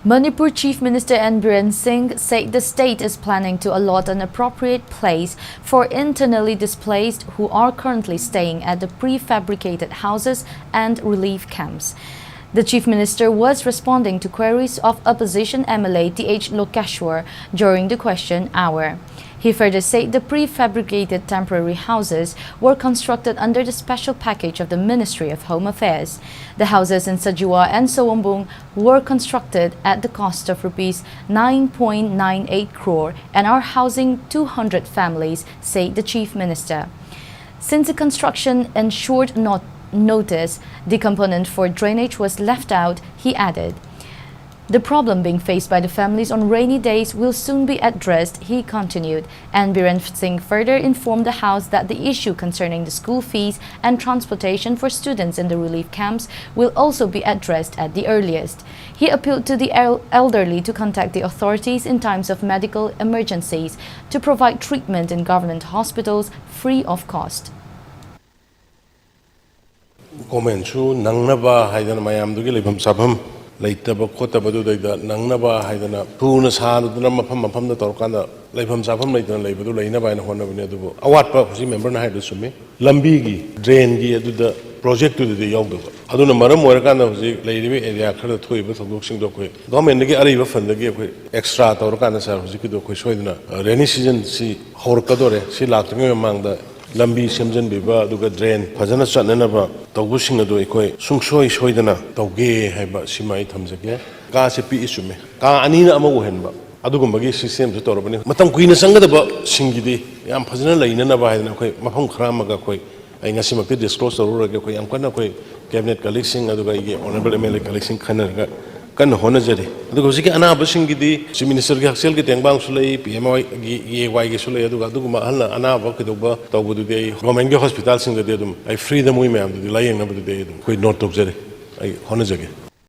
Manipur Chief Minister N. Biren said the state is planning to allot an appropriate place for internally displaced who are currently staying at the prefabricated houses and relief camps. The Chief Minister was responding to queries of opposition MLA T.H. Lokeshwar during the question hour. He further said the prefabricated temporary houses were constructed under the special package of the Ministry of Home Affairs. The houses in Sajua and Sowombung were constructed at the cost of Rs 9.98 crore and are housing 200 families, said the Chief Minister. Since the construction ensured notice, the component for drainage was left out, he added. The problem being faced by the families on rainy days will soon be addressed, he continued, and Biren Singh further informed the House that the issue concerning the school fees and transportation for students in the relief camps will also be addressed at the earliest. He appealed to the elderly to contact the authorities in times of medical emergencies to provide treatment in government hospitals free of cost. Laitaba khotaba da nangnaba haidana thuna saduna mafam da torkanda laifam safam laitana laibadu lainaba ina honabane adubu awatpa husi member na haidu sumi lambi gi drain gi aduda project du de yawdu aduna maram orakanda husi lairibe area khada thoiba thogok sing do koi government gi ariba fund gi koi extra torkanda sar husi ki do koi soiduna rainy season si horkadore si laktnge mangda lambi semjan biba duga drain phajana chanana tawbu sing adu ekoi sungsoi soidana tawge haiba simai thamjage ka se pi isume ka anina ama wohenba adugumba gi system ju torobani matam kuina sangada ba singidi yam phajana lainana ba haidana koi mafam khrama ga koi ai ngasi makte disclose torura ge koi yam kana koi cabinet collection aduga ge honorable MLA collection khana ga kan hona jare aduga hosiki ana ba singidi si minister ge haksel ge tengbang sulai PMY ge Y ge sulai aduga aduguma halna ana ba ke doba tawbudu de government ge hospital sing de dum ai free da mui me am de layeng na bu de dum koi not tok jare ai hona jage